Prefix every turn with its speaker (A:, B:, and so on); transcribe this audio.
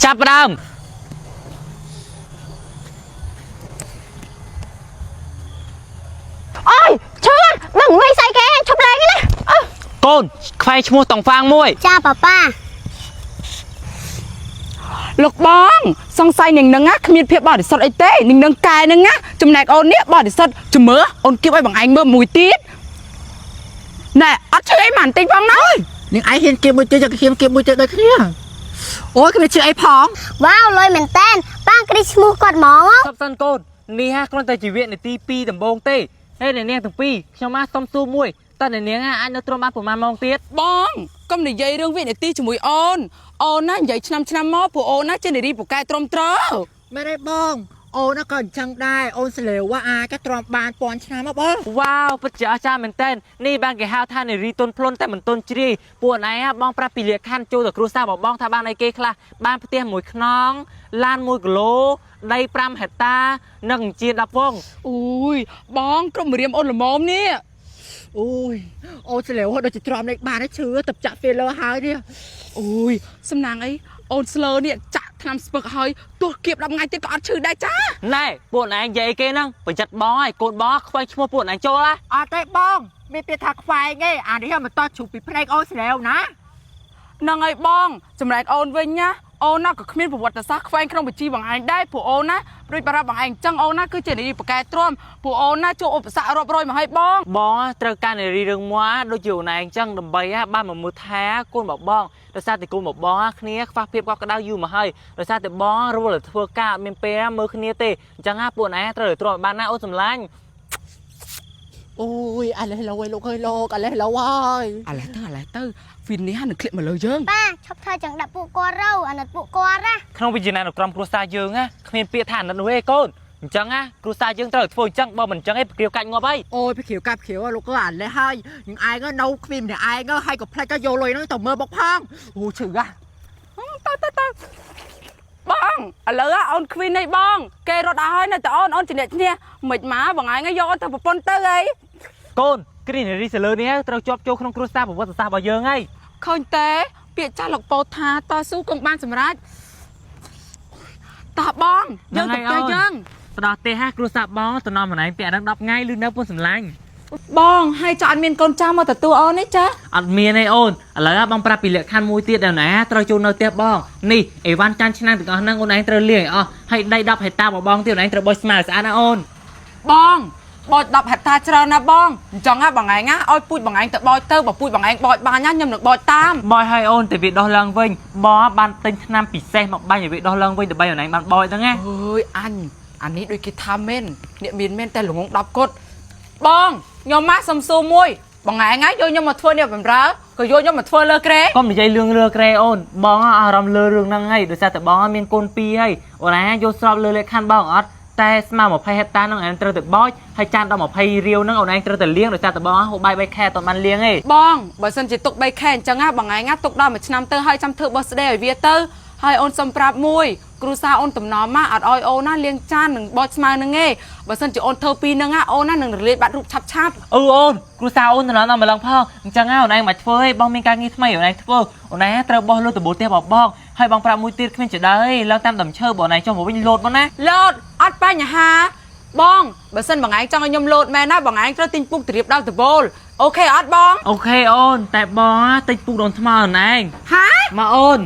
A: ចាប់ផ្ដើម
B: អូយឈឺដឹងមិនស្អីគេឈប់លេងណា
A: កូនខ្វែងឈ្មោះតង់ហ្វាងមួយ
B: ចាប៉ា
C: លោកបងសង្ស័យនឹងហ្នឹងណាគ្មានភាពបរិសុទ្ធអីទេនឹងកែហ្នឹងណាចំណែកអូននេះបរិសុទ្ធជំរឿអូនគៀបឲ្យបងឯងមើលមួយទៀតណែអត់ជឿអីមិនតិចផងណា
D: នឹងឯងហ៊ានគៀបមួយទៀតយកគៀបមួយទៀតដូចគ្នាអូយគ្មានជឿអីផង
B: វ៉ាវលុយមែនតែនប៉ាគ្រីឈ្មោះគាត់ហ្មង
A: សពសិនកូននេះហាគ្រាន់តែជីវិតនាទី2ដំបូងទេហើយអ្នកនាងទាំងពីរខ្ញុំមកសុំសួរមួយតើអ្នកនាងអាចនៅទ្រាំបានប្រហែលម៉ោងទៀត
C: បងកុំនិយាយរឿងវិនាទីជាមួយអូនណានិយាយឆ្នាំមកព្រោះអូនណាជានារីពូកែត្រឹមត្រូវ
D: មែនទេបងអូនក៏អញ្ចឹងដែរអូនស្លេវអាចក៏ទ្រាំបានពាន់ឆ្នាំមកបង
A: វ៉ាវពិតជាអស្ចារ្យមែនតើនេះបានគេហៅថានារីទុនភ្លុនតែមិនទុនជ្រាយពួកណៃបងប្រាប់ពីលក្ខខណ្ឌចូលទៅគ្រួសារបងថាបានអីគេខ្លះបានផ្ទះមួយខ្នងឡាន1គីឡូដី5ហិកតានិងអញ្ជៀន10វង
C: អូយបងក្រុមរៀមអូនល្មមនេះ
D: អូយអូនស្លេវដូចជាទ្រាំលេខបានឈឺទៅចាក់ filler ហើយនេះ
C: អូយសំណាងអីអូនស្លើនេះចាក់ថ្នាំស្ពឹកហើយទោះគៀប10ថ្ងៃទៀតក៏អត់ឈឺដែរចា
A: ណែពួកណែនិយាយអីគេហ្នឹងបញ្ចិតបងហើយកូនបងខ្វែងឈ្មោះពួកណែចូលហ៎
D: អត់ទេបងមានពាក្យថាខ្វែងទេអានេះមិនតជ្រុះពីភ្នែកអូនស្លេវណា
C: ហ្នឹងហើយបងចម្លែកអូនវិញណាអូនណាក៏គ្មានប្រវត្តិសាស្ត្រខ្វែងក្នុងបញ្ជីបងឯងដែរព្រោះអូនណាព្រួយបារម្ភបងឯងអញ្ចឹងអូនណាគឺជានារីបកែទ្រាំព្រោះអូនណាជួបឧបសគ្គរាប់រយមកឲ្យបង
A: ត្រូវការនារីរឿងមួយដូចជាអូនឯងអញ្ចឹងដើម្បីបានមកមើលថាកូនបងដោយសារតែកូនបងគ្នាខ្វះភាពកក់ក្ដៅយូរមកហើយដោយសារតែបងរវល់តែធ្វើការអត់មានពេលមើលគ្នាទេអញ្ចឹងពួកណែត្រូវតែទ្រាំបានណាអូនសម្លាញ់
D: អូយអាឡេះឡូវលោកអើយលោកអាឡេះឡូវហើយ
C: អាឡេះទៅវីននេះនឹងคลิปមកលើយើង
B: ប៉ាឈប់ធ្វើចឹងដាក់ពួកគាត់រោអាណិតពួកគាត់ណា
A: ក្នុងវិញ្ញាណក្រុមគ្រួសារយើងណាគ្មានពាក្យថាអាណិតនោះទេកូនអញ្ចឹងណាគ្រួសារយើងត្រូវធ្វើអញ្ចឹងបើមិនអញ្ចឹងឯងប្រគៀវកាច់ងាប់ហើយ
D: អូយប្រគៀវកាច់លោកអើយអាឡេះហើយនឹងឯងនៅគ្មានម្នាក់ឯងហើយក៏ផ្លេចក៏យកលុយហ្នឹងទៅមើលបុកផងអូឈឺហ่ะ
C: ទៅបងឥឡូវអូនគ្វីននេះបងគេរត់អស់ហើយនៅតែអូនជំនះមិនមកបងឯងយកអូនទៅប្រពន្ធទៅអី
A: កូនគ្រីនារីសលើនេះត្រូវជាប់ចូលក្នុងគ្រួសារប្រវត្តិសាស្ត្ររបស់យើងហើយ
C: ឃើញទេពាក្យចាស់លោកពោថាតស៊ូគង់បានសម្រេចតោះបងយើងទៅផ្ទះយើង
A: ទៅដល់ផ្ទះគ្រួសារបងតំណម្នាក់ពាក់ដល់10ថ្ងៃឬនៅពុនសម្លាញ់
C: បងហើយចောက်អត់មានកូនចៅមកទទួលអូនទេចា
A: អត់មានទេអូនឥឡូវបងប្រាប់ពីលក្ខខណ្ឌមួយទៀតដល់ណាត្រូវចូលនៅផ្ទះបងនេះអីវ៉ាន់ចាន់ឆ្នាំទាំងអស់ហ្នឹងអូនឯងត្រូវលាងឲ្យអស់ហើយដី10ហិកតារបស់បងទៀតអូនឯងត្រូវបោះស្មារតីស្អាតណាអូន
C: បងបោច10ហិកតាច្រើនណាបងអញ្ចឹងណាបងឯងណាឲ្យពូជបងឯងទៅបោចទៅបើពូជបងឯងបោចបានណាខ្ញុំនឹងបោចតាម
A: បោចឲ្យអូនទៅវាដោះឡើងវិញបងបានទិញថ្នាំពិសេសមកបាញ់ឲ្យវាដោះឡើងវិញដើម្បីអូនឯងបានបោចហ្នឹងណា
C: អើយអានេះដូចគេថាមែនអ្នកមានមែនតែល្ងង10គត់បងខ្ញុំមកសំសួរមួយបងឯងណាយកខ្ញុំមកធ្វើនេះបំរើក៏យកខ្ញុំមកធ្វើលើក្រែ
A: កុំនិយាយរឿងលើក្រែអូនបងអារម្មណ៍លើរឿងហ្នឹងហើយដោយសារតែបងមានកូន2ហើយអូនឯងយកស្របលើលក្ខខណ្ឌបងអត់តែស្មើ20ហិកតាហ្នឹងឯងត្រូវទៅបោចហើយចានដល់20រៀលហ្នឹងអូនឯងត្រូវទៅលាងដោយសារតែបងហូបបាយ3ខែអត់បានលាងទេ
C: បងបើសិនជាទុក3ខែអញ្ចឹងណាបងឯងណាទុកដល់1ឆ្នាំទៅហើយចាំធ្វើ birthday ឲ្យវាទៅហើយអូនសុំប្រាប់មួយគ្រូសាអូនតំណមកអត់ឲ្យអូនណាលាងចាននឹងបោចស្មើនឹងទេបើសិនជាអូនធ្វើពីហ្នឹងណាអូនណានឹងរលាយបាត់រូបឆាប់
A: អូនគ្រូសាអូនតំណដល់ម្លឹងផងអញ្ចឹងណាអូនឯងមកធ្វើឯងបងមានការងារថ្មីអូនឯងធ្វើអូនឯងត្រូវបោះលើតបូលផ្ទះបងហើយបងប្រាប់មួយទៀតគ្មានចដើឯងឡើងតាមដើមឈើបងឯងចុះមកវិញលោតមកណា
C: លោតអត់បញ្ហាបងបើសិនបងឯងចង់ឲ្យខ្ញុំលោតមែនណាបងឯងត្រូវទិញពុកត្រៀបដល់តបូលអូខេអត់បង
A: អូខេអូនតែបងទិញពុកដងថ្មអូនឯង
C: ហា
A: មកអូន